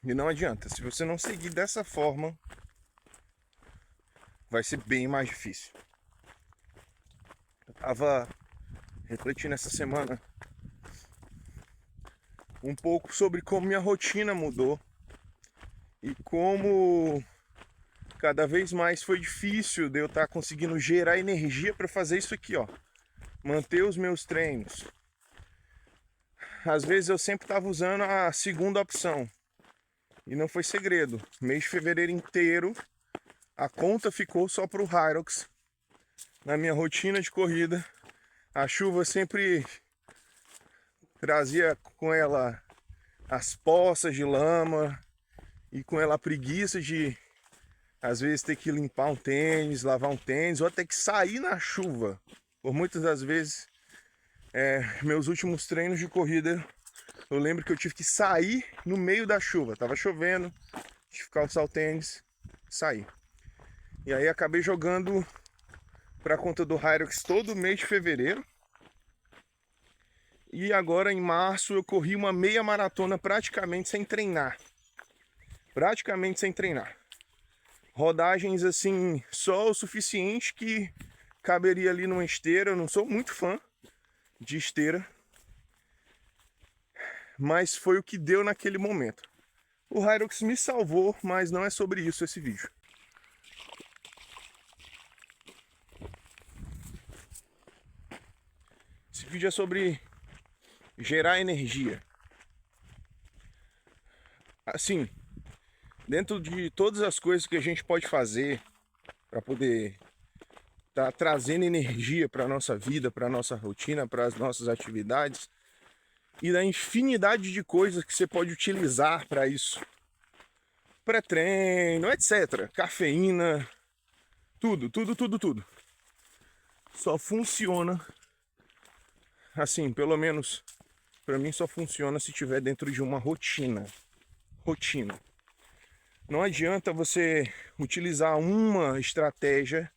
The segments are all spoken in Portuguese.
E não adianta, se você não seguir dessa forma, vai ser bem mais difícil. Eu tava refletindo essa semana um pouco sobre como minha rotina mudou e como cada vez mais foi difícil de eu estar conseguindo gerar energia para fazer isso aqui, ó, manter os meus treinos. Às vezes eu sempre estava usando a segunda opção e não foi segredo. Mês de fevereiro inteiro a conta ficou só para o Hyrox. Na minha rotina de corrida, a chuva sempre trazia com ela as poças de lama e com ela a preguiça de às vezes ter que limpar um tênis, lavar um tênis ou até que sair na chuva. Por muitas das vezes, meus últimos treinos de corrida, eu lembro que eu tive que sair no meio da chuva. Tava chovendo, tive que calçar o tênis, sair. E aí acabei jogando para conta do Hyrox todo mês de fevereiro. E agora em março eu corri uma meia maratona praticamente sem treinar. Praticamente sem treinar. Rodagens assim, só o suficiente que caberia ali numa esteira. Eu não sou muito fã de esteira, mas foi o que deu naquele momento. O Hyrox me salvou, mas não é sobre isso esse vídeo. Esse vídeo é sobre gerar energia. Assim, dentro de todas as coisas que a gente pode fazer para poder estar trazendo energia para a nossa vida, para a nossa rotina, para as nossas atividades, e da infinidade de coisas que você pode utilizar para isso. Pré-treino, etc. Cafeína, tudo. Só funciona, assim, pelo menos para mim só funciona se tiver dentro de uma rotina. Não adianta você utilizar uma estratégia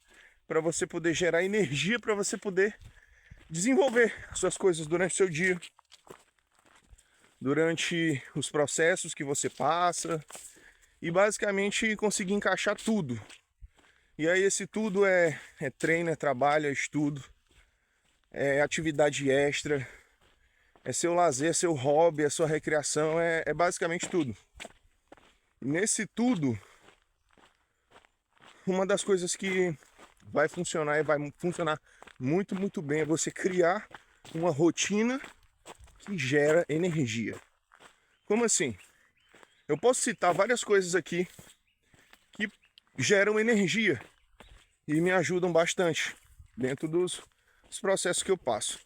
para você poder gerar energia, para você poder desenvolver suas coisas durante o seu dia, durante os processos que você passa e basicamente conseguir encaixar tudo. E aí esse tudo é treino, é trabalho, é estudo, é atividade extra, é seu lazer, é seu hobby, é sua recreação, é basicamente tudo. E nesse tudo, uma das coisas que vai funcionar e vai funcionar muito bem é você criar uma rotina que gera energia. Como assim? Eu posso citar várias coisas aqui que geram energia e me ajudam bastante dentro dos processos que eu passo.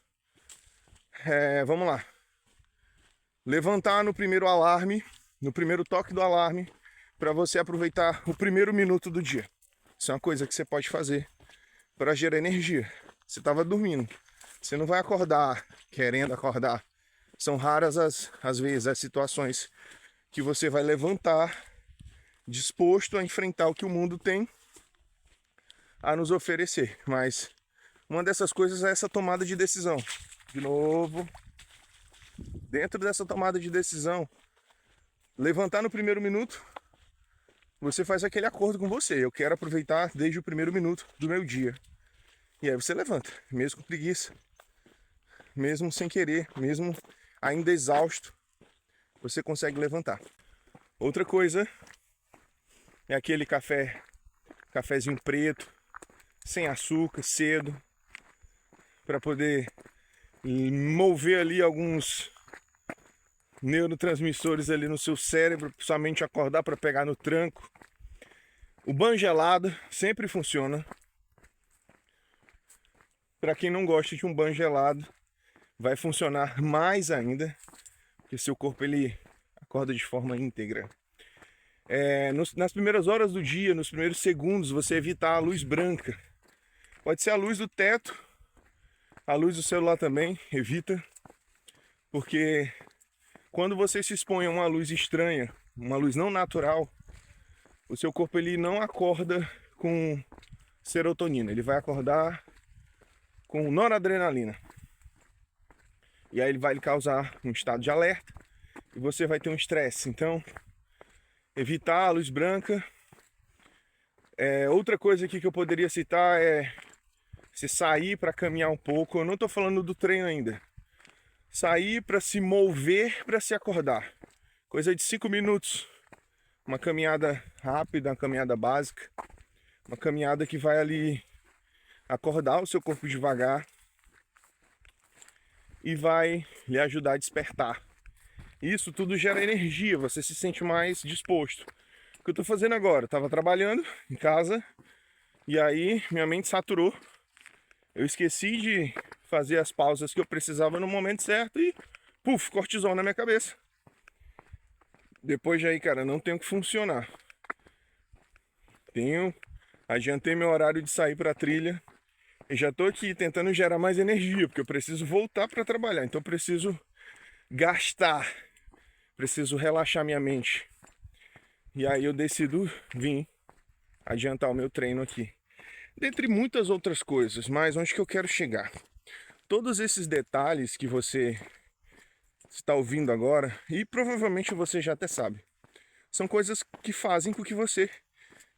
Vamos lá. Levantar no primeiro alarme, no primeiro toque do alarme, para você aproveitar o primeiro minuto do dia. Isso é uma coisa que você pode fazer para gerar energia. Você estava dormindo, você não vai acordar querendo acordar. São raras as vezes as situações que você vai levantar disposto a enfrentar o que o mundo tem a nos oferecer. Mas uma dessas coisas é essa tomada de decisão. De novo, dentro dessa tomada de decisão, levantar no primeiro minuto, você faz aquele acordo com você. Eu quero aproveitar desde o primeiro minuto do meu dia. E aí você levanta, mesmo com preguiça, mesmo sem querer, mesmo ainda exausto, você consegue levantar. Outra coisa é aquele cafezinho preto, sem açúcar, cedo, para poder mover ali alguns neurotransmissores ali no seu cérebro, somente acordar para pegar no tranco. O banho gelado sempre funciona. Para quem não gosta de um banho gelado, vai funcionar mais ainda, porque seu corpo ele acorda de forma íntegra. Nas primeiras horas do dia, nos primeiros segundos, você evitar a luz branca. Pode ser a luz do teto, a luz do celular também, evita, porque quando você se expõe a uma luz estranha, uma luz não natural, o seu corpo ele não acorda com serotonina, ele vai acordar com noradrenalina. E aí ele vai lhe causar um estado de alerta e você vai ter um estresse. Então, evitar a luz branca. Outra coisa aqui que eu poderia citar é você sair para caminhar um pouco. Eu não estou falando do treino ainda. Sair para se mover, para se acordar. Coisa de 5 minutos. Uma caminhada rápida, uma caminhada básica. Uma caminhada que vai ali acordar o seu corpo devagar e vai lhe ajudar a despertar. Isso tudo gera energia, você se sente mais disposto. O que eu estou fazendo agora? Eu estava trabalhando em casa e aí minha mente saturou. Eu esqueci de fazer as pausas que eu precisava no momento certo e puf, cortisol na minha cabeça. Depois de aí, cara, não tenho que funcionar. Adiantei meu horário de sair para a trilha e já estou aqui tentando gerar mais energia, porque eu preciso voltar para trabalhar. Então eu preciso gastar, preciso relaxar minha mente. E aí eu decido vir adiantar o meu treino aqui. Dentre muitas outras coisas, mas onde que eu quero chegar? Todos esses detalhes que você está ouvindo agora, e provavelmente você já até sabe, são coisas que fazem com que você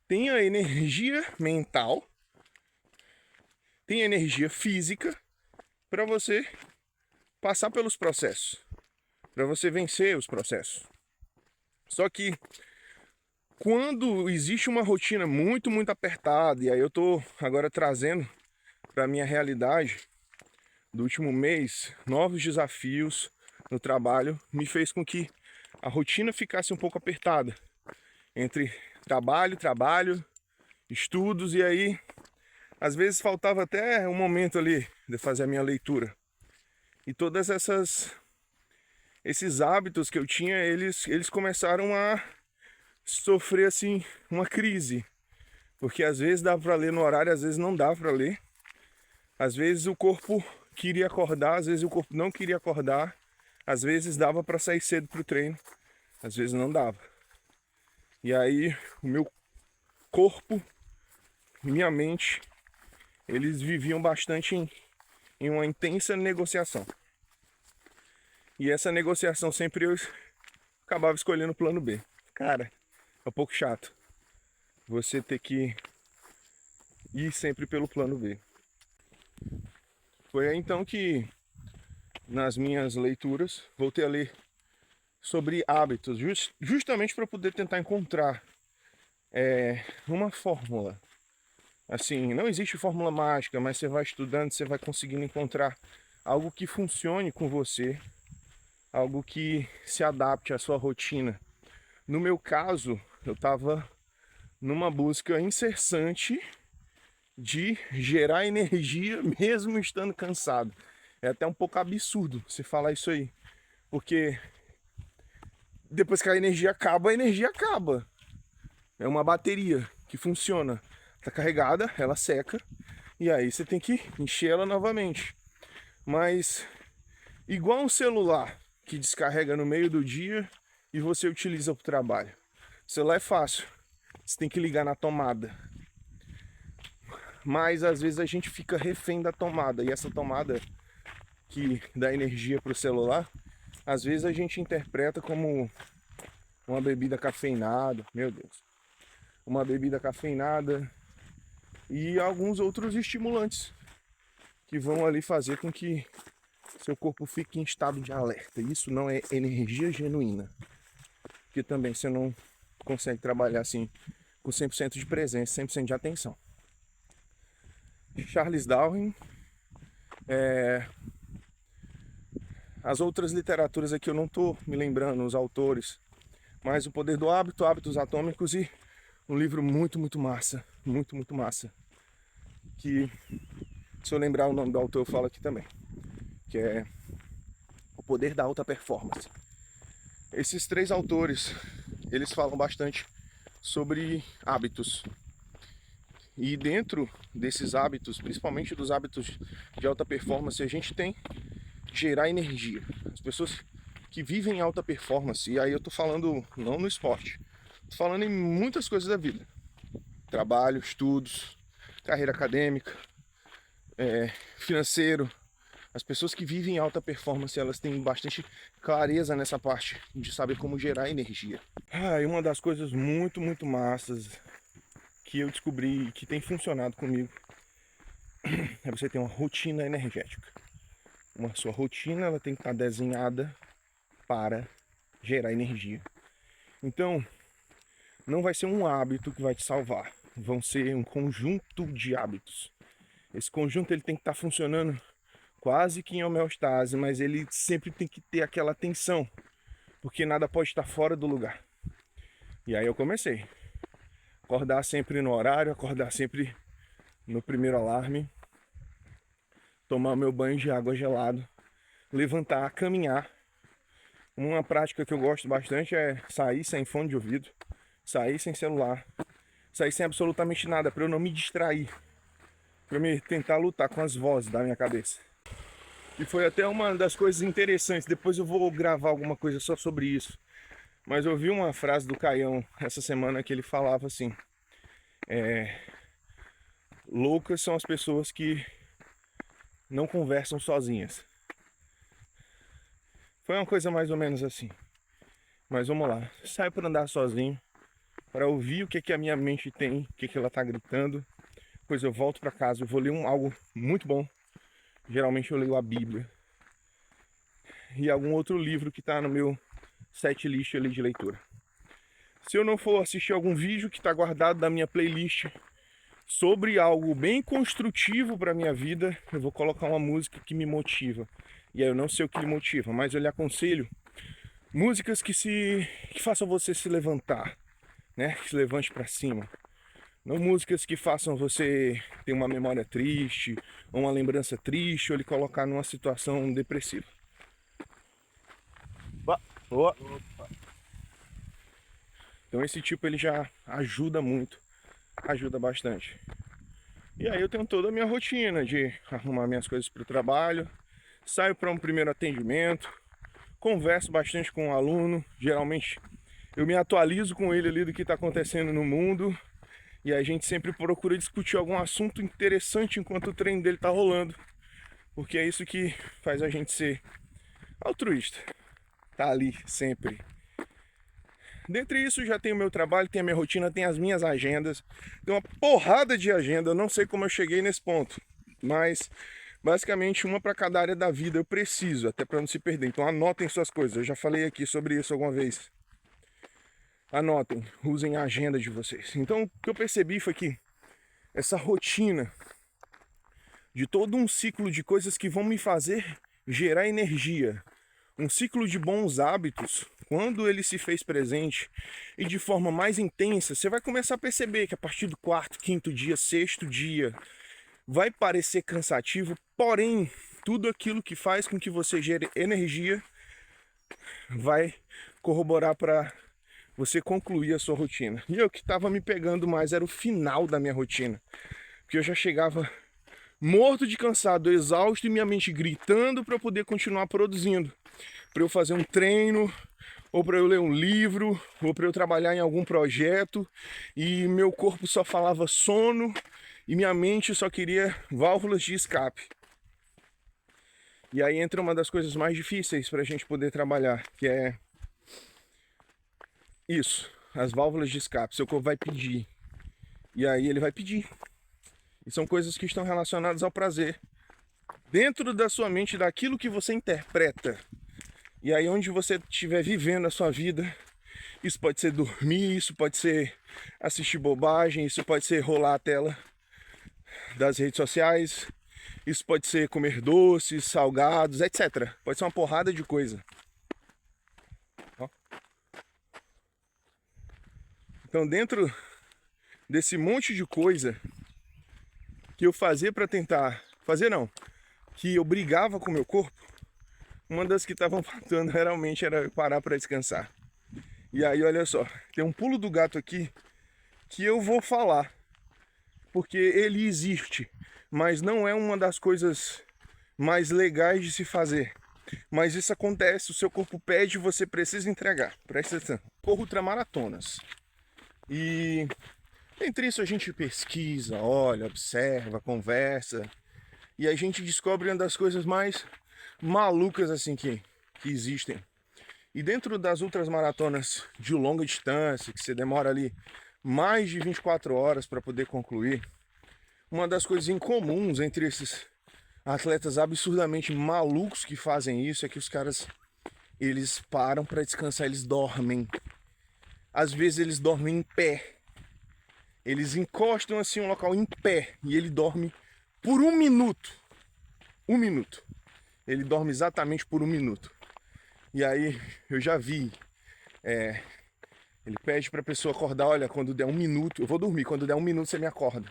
tenha energia mental, tenha energia física para você passar pelos processos, para você vencer os processos. Só que quando existe uma rotina muito apertada, e aí eu estou agora trazendo para a minha realidade do último mês, novos desafios no trabalho, me fez com que a rotina ficasse um pouco apertada. Entre trabalho, estudos, e aí às vezes faltava até um momento ali de fazer a minha leitura. E todas esses hábitos que eu tinha, eles começaram a sofrer assim uma crise, porque às vezes dava para ler no horário, às vezes não dava para ler, às vezes o corpo queria acordar, às vezes o corpo não queria acordar, às vezes dava para sair cedo para o treino, às vezes não dava. E aí o meu corpo e minha mente, eles viviam bastante em uma intensa negociação. E essa negociação sempre eu acabava escolhendo o plano B. Cara, é um pouco chato você ter que ir sempre pelo plano B. Foi aí então que, nas minhas leituras, voltei a ler sobre hábitos, justamente para poder tentar encontrar uma fórmula. Assim, não existe fórmula mágica, mas você vai estudando, você vai conseguindo encontrar algo que funcione com você, algo que se adapte à sua rotina. No meu caso, eu estava numa busca incessante de gerar energia mesmo estando cansado. É até um pouco absurdo você falar isso aí, porque depois que a energia acaba. É uma bateria que funciona. Está carregada, ela seca, e aí você tem que encher ela novamente. Mas igual um celular que descarrega no meio do dia e você utiliza para o trabalho. O celular é fácil, você tem que ligar na tomada. Mas às vezes a gente fica refém da tomada, e essa tomada que dá energia para o celular, às vezes a gente interpreta como uma bebida cafeinada, meu Deus, uma bebida cafeinada e alguns outros estimulantes que vão ali fazer com que seu corpo fique em estado de alerta. Isso não é energia genuína, porque também você não consegue trabalhar assim com 100% de presença, 100% de atenção. Charles Darwin, as outras literaturas aqui eu não estou me lembrando os autores, mas O Poder do Hábito, Hábitos Atômicos, e um livro muito massa, muito massa, que se eu lembrar o nome do autor eu falo aqui também, que é O Poder da Alta Performance. Esses três autores, eles falam bastante sobre hábitos. E dentro desses hábitos, principalmente dos hábitos de alta performance, a gente tem gerar energia. As pessoas que vivem em alta performance, e aí eu tô falando não no esporte, tô falando em muitas coisas da vida. Trabalho, estudos, carreira acadêmica, financeiro, As pessoas que vivem em alta performance, elas têm bastante clareza nessa parte de saber como gerar energia. E uma das coisas muito massas que eu descobri que tem funcionado comigo é você ter uma rotina energética. Sua rotina ela tem que estar desenhada para gerar energia. Então, não vai ser um hábito que vai te salvar. Vão ser um conjunto de hábitos. Esse conjunto ele tem que estar funcionando quase que em homeostase, mas ele sempre tem que ter aquela tensão, porque nada pode estar fora do lugar. E aí eu comecei. Acordar sempre no horário, acordar sempre no primeiro alarme, tomar meu banho de água gelado, levantar, caminhar. Uma prática que eu gosto bastante é sair sem fone de ouvido, sair sem celular, sair sem absolutamente nada, para eu não me distrair, para me tentar lutar com as vozes da minha cabeça. E foi até uma das coisas interessantes, depois eu vou gravar alguma coisa só sobre isso. Mas eu vi uma frase do Caião essa semana que ele falava assim: loucas são as pessoas que não conversam sozinhas. Foi uma coisa mais ou menos assim. Mas vamos lá, saio para andar sozinho, para ouvir o que a minha mente tem, o que ela está gritando. Depois eu volto para casa, eu vou ler algo muito bom. Geralmente eu leio a Bíblia e algum outro livro que está no meu set list ali de leitura. Se eu não for assistir algum vídeo que está guardado da minha playlist sobre algo bem construtivo para minha vida, eu vou colocar uma música que me motiva. E aí eu não sei o que lhe motiva, mas eu lhe aconselho músicas que façam você se levantar, né? Que se levante para cima. Não músicas que façam você ter uma memória triste, ou uma lembrança triste, ou lhe colocar numa situação depressiva. Opa. Então esse tipo ele já ajuda muito, ajuda bastante. E aí eu tenho toda a minha rotina de arrumar minhas coisas para o trabalho, saio para um primeiro atendimento, converso bastante com o aluno, geralmente eu me atualizo com ele ali do que está acontecendo no mundo, e a gente sempre procura discutir algum assunto interessante enquanto o treino dele está rolando, porque é isso que faz a gente ser altruísta, tá ali sempre. Dentre isso já tem o meu trabalho, tem a minha rotina, tem as minhas agendas, tem uma porrada de agenda, eu não sei como eu cheguei nesse ponto, mas basicamente uma para cada área da vida eu preciso, até para não se perder. Então anotem suas coisas, eu já falei aqui sobre isso alguma vez. Anotem, usem a agenda de vocês. Então o que eu percebi foi que essa rotina de todo um ciclo de coisas que vão me fazer gerar energia, um ciclo de bons hábitos, quando ele se fez presente e de forma mais intensa, você vai começar a perceber que a partir do quarto, quinto dia, sexto dia, vai parecer cansativo, porém, tudo aquilo que faz com que você gere energia vai corroborar para você concluir a sua rotina. E o que estava me pegando mais era o final da minha rotina, porque eu já chegava morto de cansado, exausto e minha mente gritando para eu poder continuar produzindo, para eu fazer um treino, ou para eu ler um livro, ou para eu trabalhar em algum projeto, e meu corpo só falava sono e minha mente só queria válvulas de escape. E aí entra uma das coisas mais difíceis para a gente poder trabalhar, que é isso, as válvulas de escape. Seu corpo vai pedir, e aí ele vai pedir. E são coisas que estão relacionadas ao prazer, dentro da sua mente, daquilo que você interpreta. E aí onde você estiver vivendo a sua vida, isso pode ser dormir, isso pode ser assistir bobagem, isso pode ser rolar a tela das redes sociais, isso pode ser comer doces, salgados, etc. Pode ser uma porrada de coisa. Então dentro desse monte de coisa que eu fazia para tentar, que eu brigava com o meu corpo, uma das que estavam faltando realmente era parar para descansar. E aí olha só, tem um pulo do gato aqui que eu vou falar, porque ele existe, mas não é uma das coisas mais legais de se fazer. Mas isso acontece, o seu corpo pede, você precisa entregar. Presta atenção. Corro ultramaratonas. E entre isso a gente pesquisa, olha, observa, conversa. e a gente descobre uma das coisas mais malucas assim que existem. E dentro das ultramaratonas de longa distância, que você demora ali mais de 24 horas para poder concluir, uma das coisas incomuns entre esses atletas absurdamente malucos que fazem isso é que os caras, eles param para descansar, eles dormem. Às vezes eles dormem em pé. Eles encostam assim um local em pé e ele dorme por 1 minuto. 1 minuto. Ele dorme exatamente por 1 minuto. E aí eu já vi, ele pede pra pessoa acordar, olha, quando der 1 minuto, eu vou dormir, quando der 1 minuto você me acorda.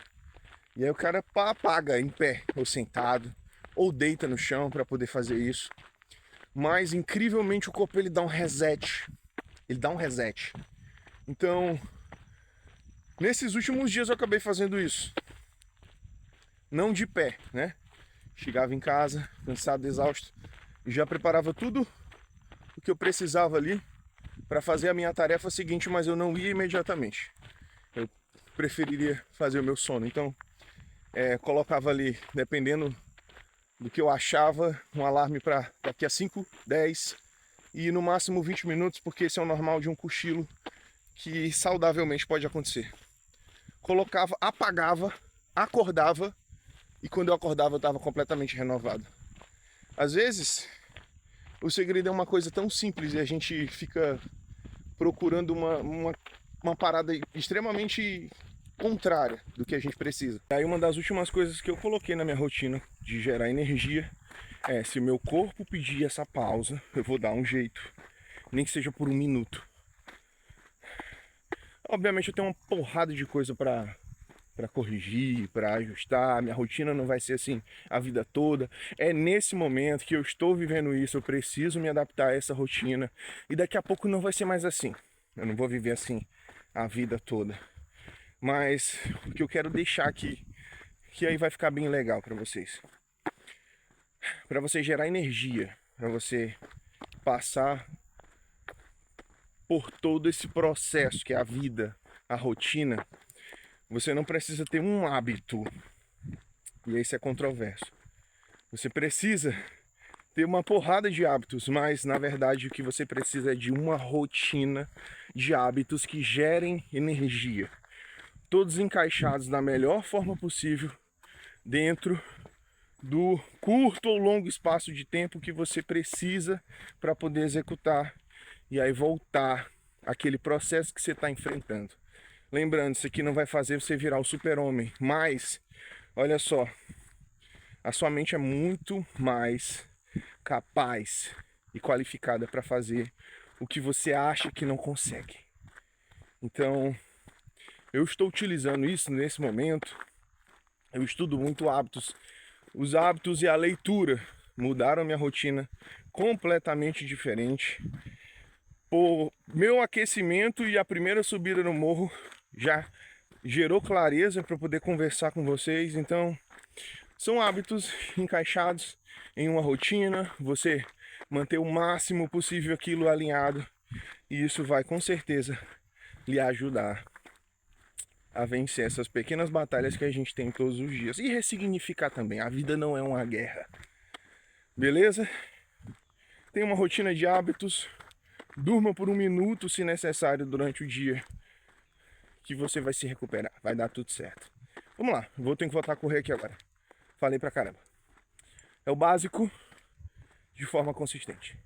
E aí o cara apaga em pé, ou sentado, ou deita no chão para poder fazer isso. Mas incrivelmente o corpo ele dá um reset. Ele dá um reset. Então, nesses últimos dias eu acabei fazendo isso. Não de pé, né? Chegava em casa, cansado, exausto, e já preparava tudo o que eu precisava ali para fazer a minha tarefa seguinte, mas eu não ia imediatamente. Eu preferiria fazer o meu sono. Então, colocava ali, dependendo do que eu achava, um alarme para daqui a 5, 10 e no máximo 20 minutos, porque esse é o normal de um cochilo que saudavelmente pode acontecer. Colocava, apagava, acordava, e quando eu acordava eu estava completamente renovado. Às vezes, o segredo é uma coisa tão simples e a gente fica procurando uma parada extremamente contrária do que a gente precisa. Aí uma das últimas coisas que eu coloquei na minha rotina de gerar energia é, se o meu corpo pedir essa pausa, eu vou dar um jeito, nem que seja por 1 minuto. Obviamente eu tenho uma porrada de coisa para corrigir, para ajustar, minha rotina não vai ser assim a vida toda. É nesse momento que eu estou vivendo isso, eu preciso me adaptar a essa rotina e daqui a pouco não vai ser mais assim. Eu não vou viver assim a vida toda. Mas o que eu quero deixar aqui, que aí vai ficar bem legal para vocês. Para você gerar energia, para você passar por todo esse processo que é a vida, a rotina, você não precisa ter um hábito. E esse é controverso. Você precisa ter uma porrada de hábitos, mas na verdade o que você precisa é de uma rotina de hábitos que gerem energia. Todos encaixados da melhor forma possível dentro do curto ou longo espaço de tempo que você precisa para poder executar e aí voltar àquele processo que você está enfrentando. Lembrando, isso aqui não vai fazer você virar o super-homem, mas olha só, a sua mente é muito mais capaz e qualificada para fazer o que você acha que não consegue. Então, eu estou utilizando isso nesse momento. Eu estudo muito hábitos. Os hábitos e a leitura mudaram a minha rotina completamente diferente. O meu aquecimento e a primeira subida no morro já gerou clareza para poder conversar com vocês. Então, são hábitos encaixados em uma rotina, você manter o máximo possível aquilo alinhado, e isso vai com certeza lhe ajudar a vencer essas pequenas batalhas que a gente tem todos os dias e ressignificar também. A vida não é uma guerra, beleza? Tenha uma rotina de hábitos, durma por 1 minuto se necessário durante o dia, que você vai se recuperar, vai dar tudo certo. Vamos lá, ter que voltar a correr aqui agora. Falei pra caramba. É o básico de forma consistente.